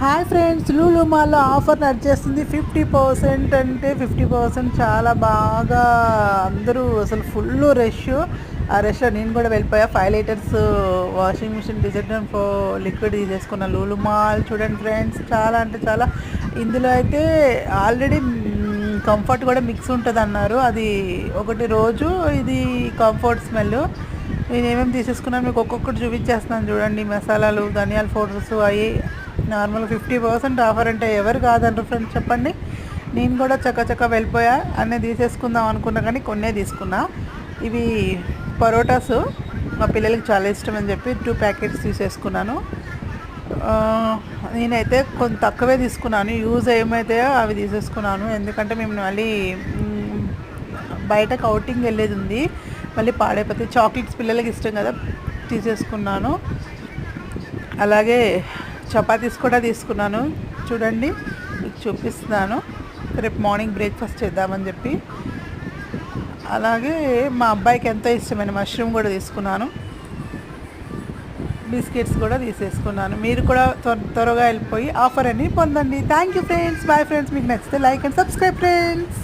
Hi friends, Lulu మాల్లో offer నడిచేస్తుంది. 50% అంటే 50% చాలా బాగా. అందరూ అసలు ఫుల్ రష్. ఆ రష్లో నేను కూడా వెళ్ళిపోయా. 5 litres washing machine detergent for liquid తీసేసుకున్న. లూలు మాల్ చూడండి ఫ్రెండ్స్, చాలా అంటే చాలా. ఇందులో అయితే ఆల్రెడీ కంఫర్ట్ కూడా మిక్స్ ఉంటుంది అన్నారు. అది ఒకటి రోజు ఇది కంఫర్ట్ స్మెల్. నేను ఏమేమి తీసేసుకున్నాను మీకు ఒక్కొక్కటి చూపించేస్తున్నాను చూడండి. మసాలాలు, ధనియాల పౌడర్స్ అవి నార్మల్ 50% ఆఫర్ అంటే ఎవరు కాదంటారు ఫ్రెండ్స్ చెప్పండి. నేను కూడా చక్క వెళ్ళిపోయా. అన్నీ తీసేసుకుందాం అనుకున్నా కానీ కొన్నే తీసుకున్నా. ఇవి పరోటాస్ మా పిల్లలకి చాలా ఇష్టం అని చెప్పి 2 ప్యాకెట్స్ తీసేసుకున్నాను. నేనైతే కొంత తక్కువే తీసుకున్నాను. యూజ్ ఏమైతే అవి తీసేసుకున్నాను. ఎందుకంటే మేము మళ్ళీ బయటకు అవుటింగ్ వెళ్ళేది ఉంది. మళ్ళీ పాడైపోతే చాక్లెట్స్ పిల్లలకి ఇష్టం కదా, తీసేసుకున్నాను. అలాగే చపాతీస్ కూడా తీసుకున్నాను. చూడండి మీకు చూపిస్తున్నాను. రేపు మార్నింగ్ బ్రేక్ఫాస్ట్ చేద్దామని చెప్పి. అలాగే మా అబ్బాయికి ఎంతో ఇష్టమైన మష్రూమ్ కూడా తీసుకున్నాను. బిస్కెట్స్ కూడా తీసేసుకున్నాను. మీరు కూడా త్వరగా వెళ్ళిపోయి ఆఫర్ అని పొందండి. Thank you friends. Bye friends. మీకు నచ్చితే లైక్ అండ్ సబ్స్క్రైబ్ ఫ్రెండ్స్.